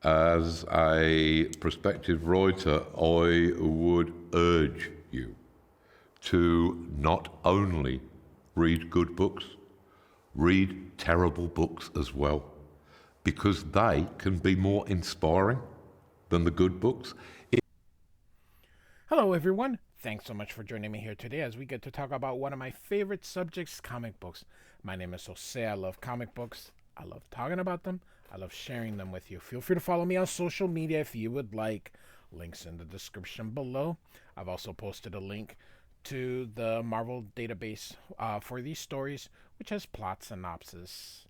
As a prospective writer, I would urge you to not only read good books, read terrible books as well, because they can be more inspiring than the good books. Hello, everyone. Thanks so much for joining me here today as we get to talk about one of my favorite subjects, comic books. My name is Jose. I love comic books. I love talking about them. I love sharing them with you. Feel free to follow me on social media if you would like. Links in the description below. I've also posted a link to the Marvel database for these stories, which has plot synopsis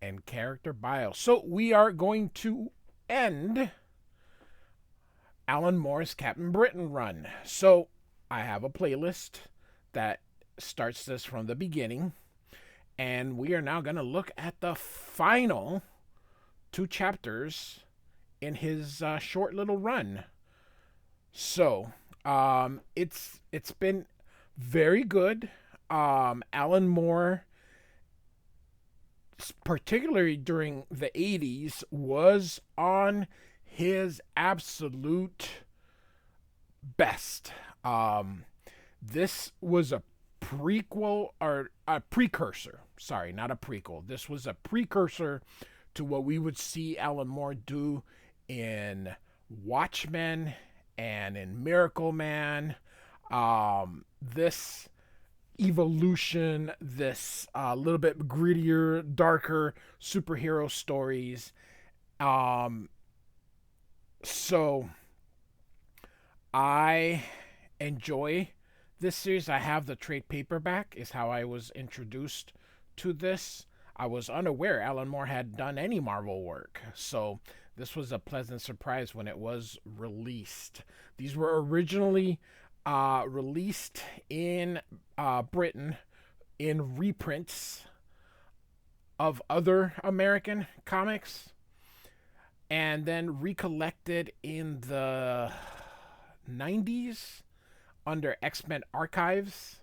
and character bio. So we are going to end Alan Moore's Captain Britain run. So I have a playlist that starts this from the beginning, and we are now going to look at the final two chapters in his short little run. So it's been very good. Alan Moore, particularly during the 80s, was on his absolute best. This was a prequel or a precursor. Sorry, not a prequel. This was a precursor to what we would see Alan Moore do in Watchmen and in Miracle Man. This evolution, this little bit grittier, darker superhero stories. Um, so I enjoy this series. I have the trade paperback, is how I was introduced to this. I was unaware Alan Moore had done any Marvel work, so this was a pleasant surprise when it was released. These were originally released in Britain in reprints of other American comics and then recollected in the 90s under X-Men Archives.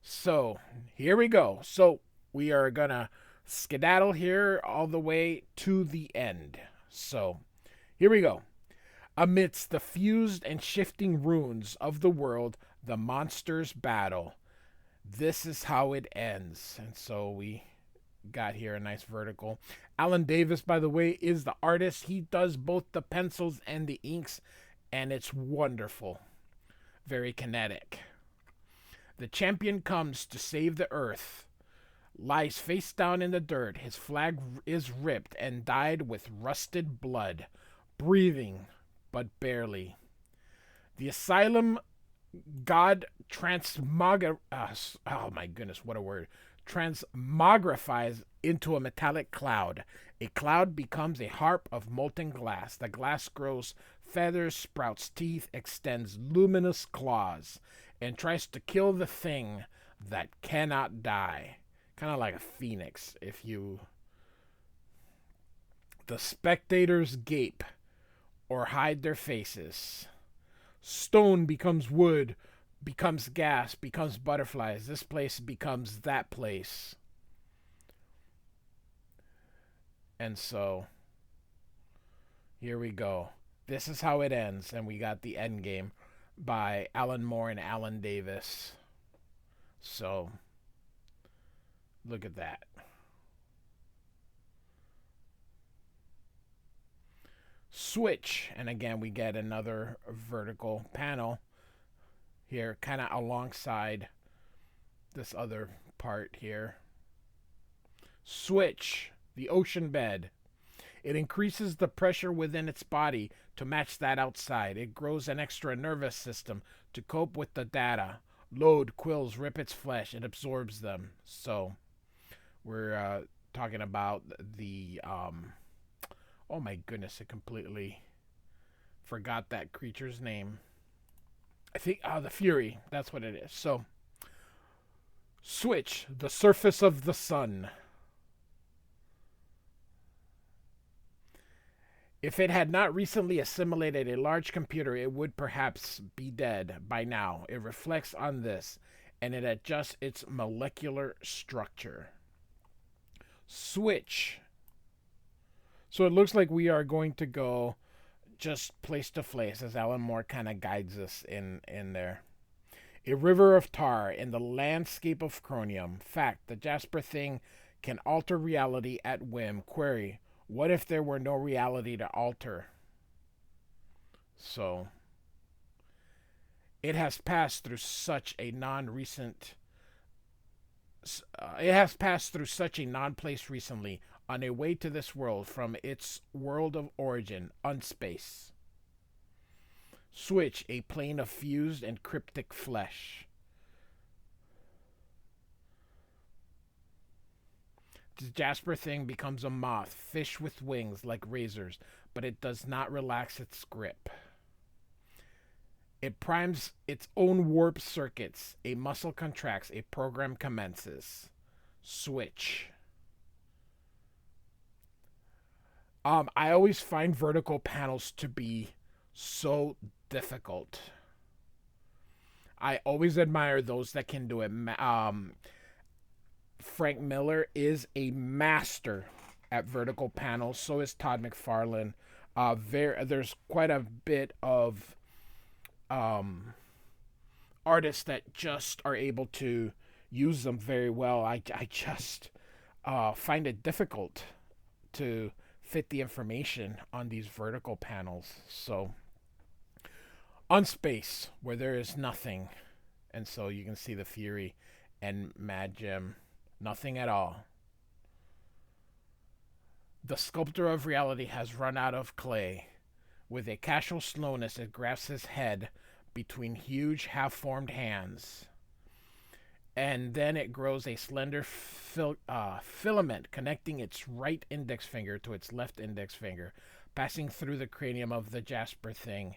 So, here we go. So, we are going to skedaddle here all the way to the end. So, here we go. Amidst the fused and shifting ruins of the world, the monsters battle. This is how it ends. And so we got here a nice vertical. Alan Davis, by the way, is the artist. He does both the pencils and the inks, and it's wonderful. Very kinetic. The champion comes to save the earth, lies face down in the dirt. His flag is ripped and dyed with rusted blood, breathing, but barely. The asylum god oh my goodness, what a word. Transmogrifies into a metallic cloud. A cloud becomes a harp of molten glass. The glass grows feathers, sprouts teeth, extends luminous claws, and tries to kill the thing that cannot die. Kind of like a phoenix, if you. The spectators gape or hide their faces. Stone becomes wood, becomes gas, becomes butterflies. This place becomes that place. And so, here we go. This is how it ends, and we got the end game by Alan Moore and Alan Davis. So, look at that. Switch, and again we get another vertical panel here, kind of alongside this other part here. Switch, the ocean bed. It increases the pressure within its body to match that outside. It grows an extra nervous system to cope with the data. Load, quills rip its flesh. It absorbs them. So, we're talking about the oh my goodness, I completely forgot that creature's name. I think the Fury. That's what it is. So, Switch, the surface of the sun. If it had not recently assimilated a large computer, it would perhaps be dead by now. It reflects on this, and it adjusts its molecular structure. Switch. So it looks like we are going to go just place to place as Alan Moore kind of guides us in there. A river of tar in the landscape of Cronium. Fact: the Jasper thing can alter reality at whim. Query: what if there were no reality to alter? So it has passed through such a non-recent. It has passed through such a non-place recently, on a way to this world from its world of origin, unspace. Switch: a plane of fused and cryptic flesh. The Jasper thing becomes a moth, fish with wings like razors, but it does not relax its grip. It primes its own warp circuits. A muscle contracts. A program commences. Switch. I always find vertical panels to be so difficult. I always admire those that can do it. Frank Miller is a master at vertical panels. So is Todd McFarlane. There's quite a bit of artists that just are able to use them very well. I just find it difficult to fit the information on these vertical panels. So on space, where there is nothing, and so you can see the Fury and Mad Jim, nothing at all. The sculptor of reality has run out of clay. With a casual slowness, it grasps his head between huge half-formed hands. And then it grows a slender filament connecting its right index finger to its left index finger, passing through the cranium of the Jasper thing,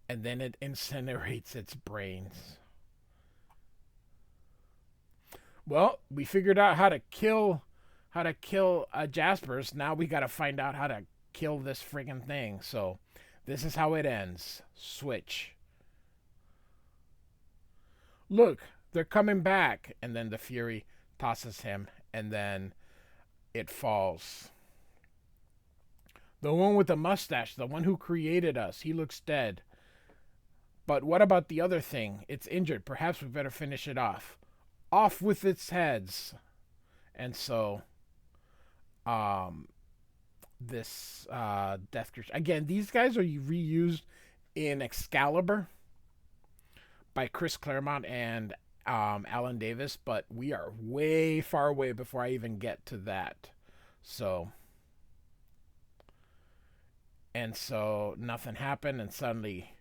and then it incinerates its brains. Well, we figured out how to kill Jaspers. Now we got to find out how to kill this friggin' thing. So this is how it ends. Switch. Look, they're coming back. And then the Fury tosses him, and then it falls. The one with the mustache, the one who created us, he looks dead. But what about the other thing? It's injured. Perhaps we better finish it off. Off with its heads. And so, this Death Creature. Again, these guys are reused in Excalibur by Chris Claremont and Alan Davis, but we are way far away before I even get to that. So nothing happened, and suddenly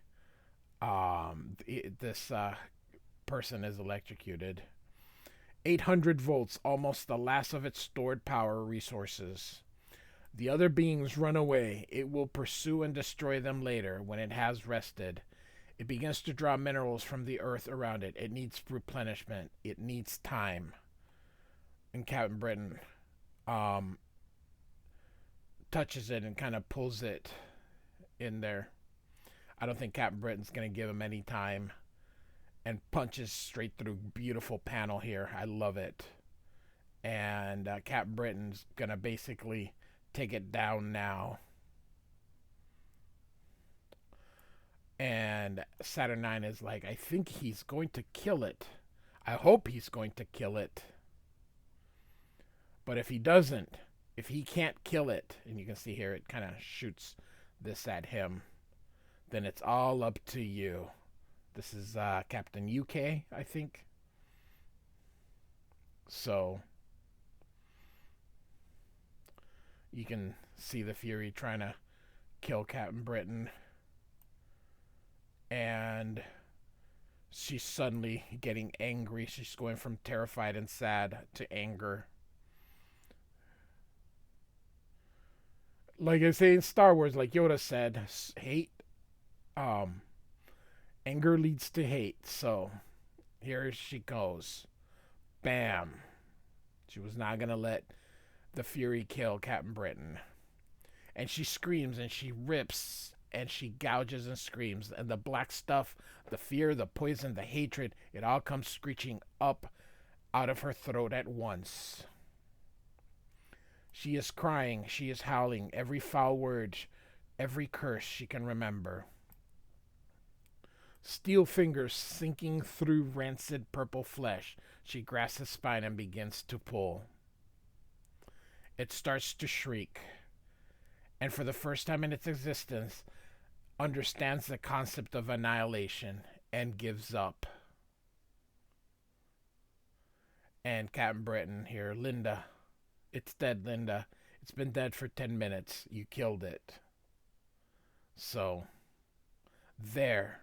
this person is electrocuted. 800 volts, almost the last of its stored power resources. The other beings run away. It will pursue and destroy them later when it has rested. It begins to draw minerals from the earth around it. It needs replenishment. It needs time. And Captain Britain touches it and kind of pulls it in there. I don't think Captain Britain's going to give him any time. And punches straight through. Beautiful panel here. I love it. And Captain Britain's going to basically take it down now. And Saturn IX is like, I think he's going to kill it. I hope he's going to kill it. But if he doesn't, if he can't kill it, and you can see here it kind of shoots this at him, then it's all up to you. This is Captain UK, I think. So you can see the Fury trying to kill Captain Britain. And she's suddenly getting angry. She's going from terrified and sad to anger. Like I say in Star Wars, like Yoda said, hate, anger leads to hate. So here she goes. Bam. She was not going to let the Fury kill Captain Britain. And she screams and she rips and she gouges and screams. And the black stuff, the fear, the poison, the hatred, it all comes screeching up out of her throat at once. She is crying, she is howling, every foul word, every curse she can remember. Steel fingers sinking through rancid purple flesh, she grasps his spine and begins to pull. It starts to shriek, and for the first time in its existence, understands the concept of annihilation and gives up. And Captain Britain here, Linda, it's dead, Linda. It's been dead for 10 minutes. You killed it. So, there.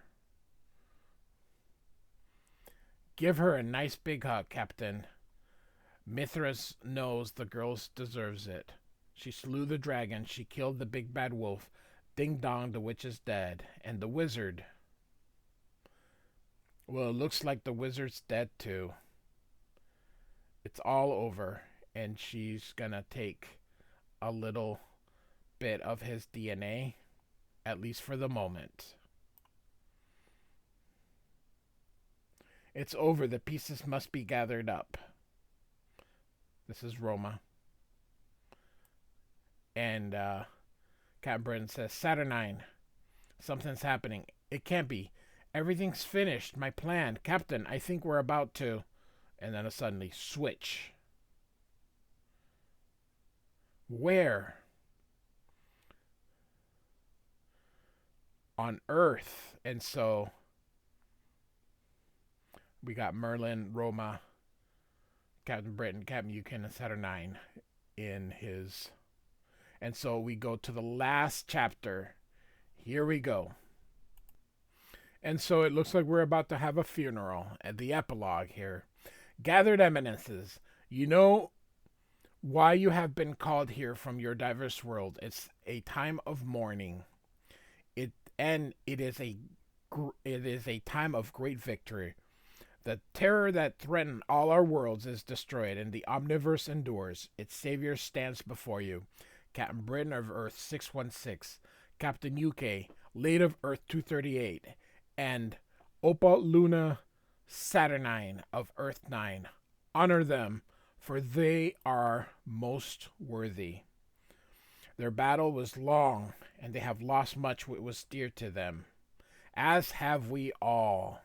Give her a nice big hug, Captain. Mithras knows the girl deserves it. She slew the dragon. She killed the big bad wolf. Ding dong, the witch is dead. And the wizard. Well, it looks like the wizard's dead too. It's all over. And she's gonna take a little bit of his DNA, at least for the moment. It's over. The pieces must be gathered up. This is Roma. And Captain Britain says, Saturnine, something's happening. It can't be. Everything's finished. My plan. Captain, I think we're about to. And then suddenly, switch. Where? On Earth. And so we got Merlin, Roma, Captain Britain, Captain Yukon, and Saturnine in his. And so we go to the last chapter. Here we go. And so it looks like we're about to have a funeral. And the epilogue here. Gathered eminences, you know why you have been called here from your diverse world. It's a time of mourning. It is a time of great victory. The terror that threatened all our worlds is destroyed, and the omniverse endures. Its savior stands before you. Captain Britain of Earth 616, Captain UK, late of Earth 238, and Opa Luna Saturnine of Earth 9. Honor them, for they are most worthy. Their battle was long, and they have lost much what was dear to them, as have we all.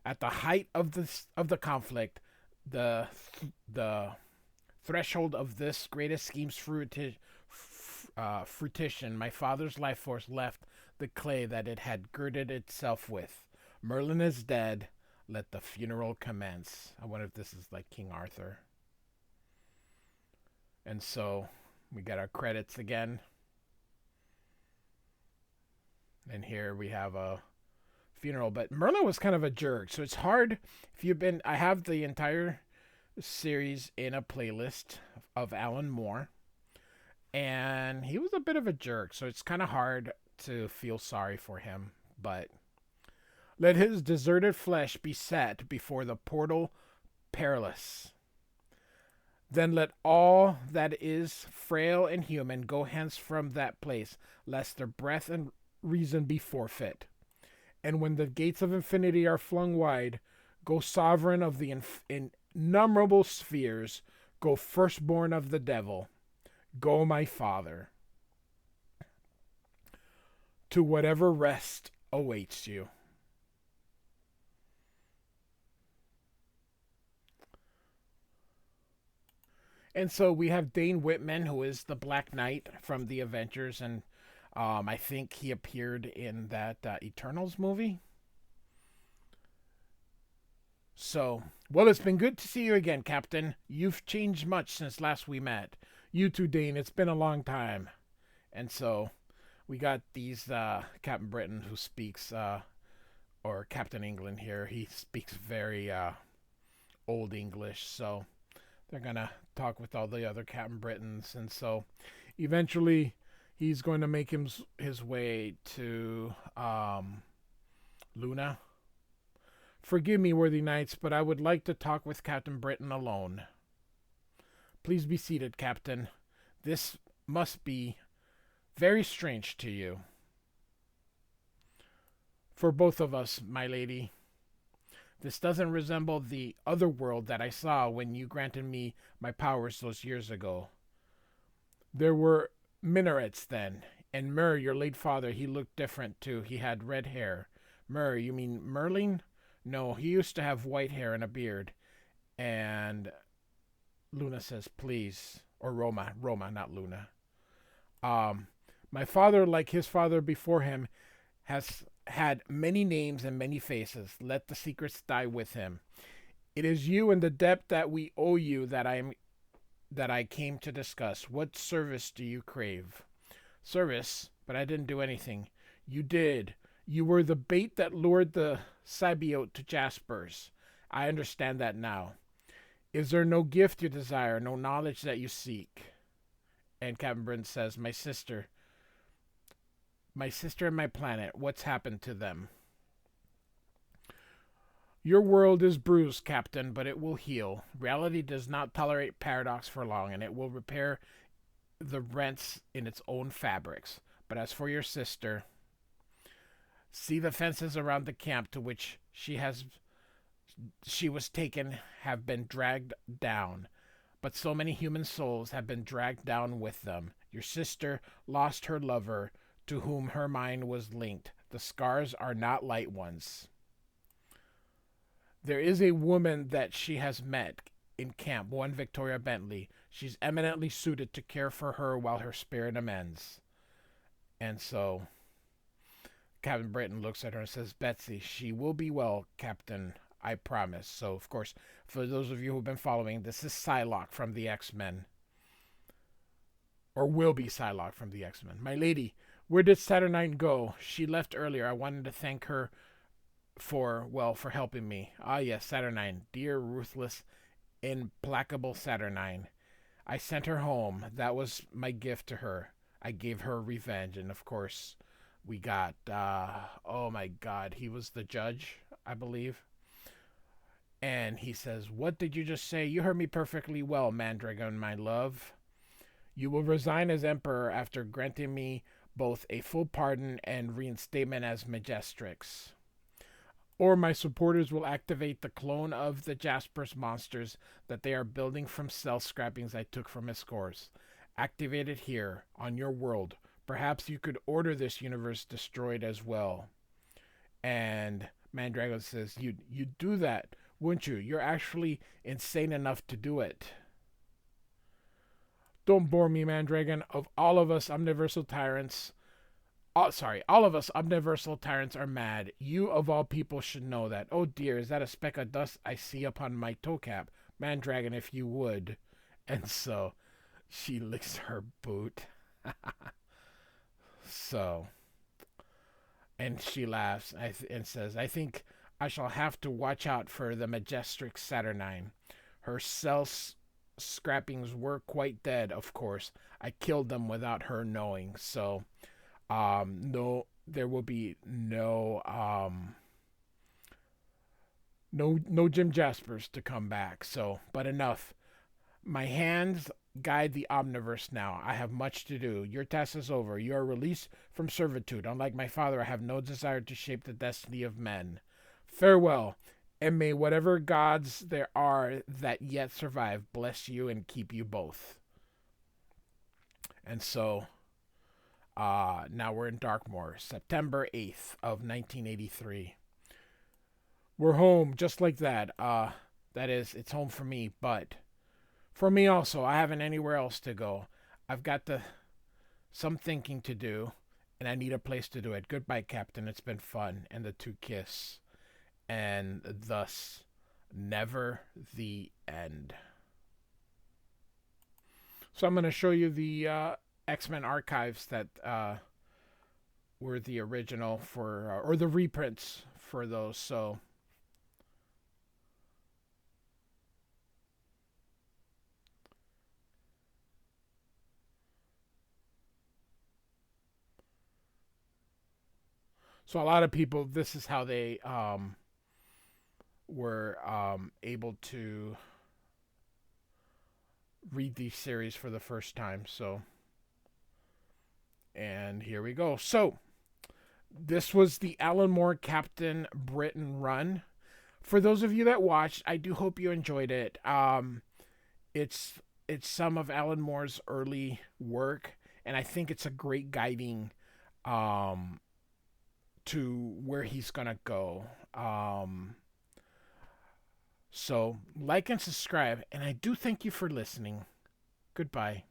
At the height of the conflict, the threshold of this greatest scheme's fruition, my father's life force left the clay that it had girded itself with. Merlin is dead. Let the funeral commence. I wonder if this is like King Arthur. And so we got our credits again. And here we have a funeral. But Merlin was kind of a jerk. So it's hard if you've been. I have the entire series in a playlist of Alan Moore. And he was a bit of a jerk. So it's kind of hard to feel sorry for him. But let his deserted flesh be set before the portal perilous. Then let all that is frail and human go hence from that place, lest their breath and reason be forfeit. And when the gates of infinity are flung wide, go sovereign of the innumerable spheres, go firstborn of the devil, go my father, to whatever rest awaits you. And so we have Dane Whitman, who is the Black Knight from the Avengers, and I think he appeared in that Eternals movie. So, well, it's been good to see you again, Captain. You've changed much since last we met. You too, Dane. It's been a long time. And so we got these Captain Britain who speaks, or Captain England here. He speaks very old English, so they're going to talk with all the other Captain Britons. And so eventually he's going to make his way to Luna. Forgive me, worthy knights, but I would like to talk with Captain Britain alone. Please be seated, Captain. This must be very strange to you. For both of us, my lady. This doesn't resemble the other world that I saw when you granted me my powers those years ago. There were minarets then, and Mur, your late father, he looked different too. He had red hair. Mur, you mean Merlin? No, he used to have white hair and a beard. And Luna says, please. Or Roma, not Luna. My father, like his father before him, has had many names and many faces. Let the secrets die with him. It is you and the debt that we owe you that I came to discuss. What service do you crave? Service? But I didn't do anything. You did. You were the bait that lured the Symbiote to Jaspers. I understand that now. Is there no gift you desire, no knowledge that you seek? And Captain Britain says, my sister and my planet, what's happened to them? Your world is bruised, Captain, but it will heal. Reality does not tolerate paradox for long, and it will repair the rents in its own fabrics. But as for your sister, see the fences around the camp to which she was taken have been dragged down. But so many human souls have been dragged down with them. Your sister lost her lover, to whom her mind was linked. The scars are not light ones. There is a woman that she has met in camp, one Victoria Bentley. She's eminently suited to care for her while her spirit amends. And so Captain Britain looks at her and says, Betsy, she will be well, Captain, I promise. So, of course, for those of you who've been following, this is Psylocke from the X-Men. Or will be Psylocke from the X-Men. My lady, where did Saturnine go? She left earlier. I wanted to thank her for helping me. Ah, yes, Saturnine. Dear, ruthless, implacable Saturnine. I sent her home. That was my gift to her. I gave her revenge. And, of course, we got, oh, my God. He was the judge, I believe. And he says, what did you just say? You heard me perfectly well, Mandragon, my love. You will resign as emperor after granting me both a full pardon and reinstatement as Majestrix. Or my supporters will activate the clone of the Jaspers monsters that they are building from cell scrappings I took from Escorz. Activate it here, on your world. Perhaps you could order this universe destroyed as well. And Mandragon says, you'd do that, wouldn't you? You're actually insane enough to do it. Don't bore me, Mandragon. Of all of us omniversal tyrants... all of us omniversal tyrants are mad. You, of all people, should know that. Oh dear, is that a speck of dust I see upon my toe cap? Mandragon, if you would. And so, she licks her boot. So, and she laughs and says, I think I shall have to watch out for the Majestrix Saturnine. Her cell scrappings were quite dead, of course. I killed them without her knowing. So, no, there will be no Jim Jaspers to come back. So, but enough. My hands guide the Omniverse now. I have much to do. Your task is over. You are released from servitude. Unlike my father, I have no desire to shape the destiny of men. Farewell, and may whatever gods there are that yet survive bless you and keep you both. And so, now we're in Darkmoor, September 8th of 1983. We're home, just like that. That is, it's home for me, but for me also, I haven't anywhere else to go. I've got some thinking to do, and I need a place to do it. Goodbye, Captain. It's been fun. And the two kiss. And thus, never the end. So I'm going to show you the X-Men archives that were the original for, or the reprints for those. So a lot of people, this is how they were able to read these series for the first time. So, and here we go. So, this was the Alan Moore Captain Britain run. For those of you that watched, I do hope you enjoyed it. It's it's some of Alan Moore's early work, and I think it's a great guiding um, to where he's gonna go. So like and subscribe, and I do thank you for listening. Goodbye.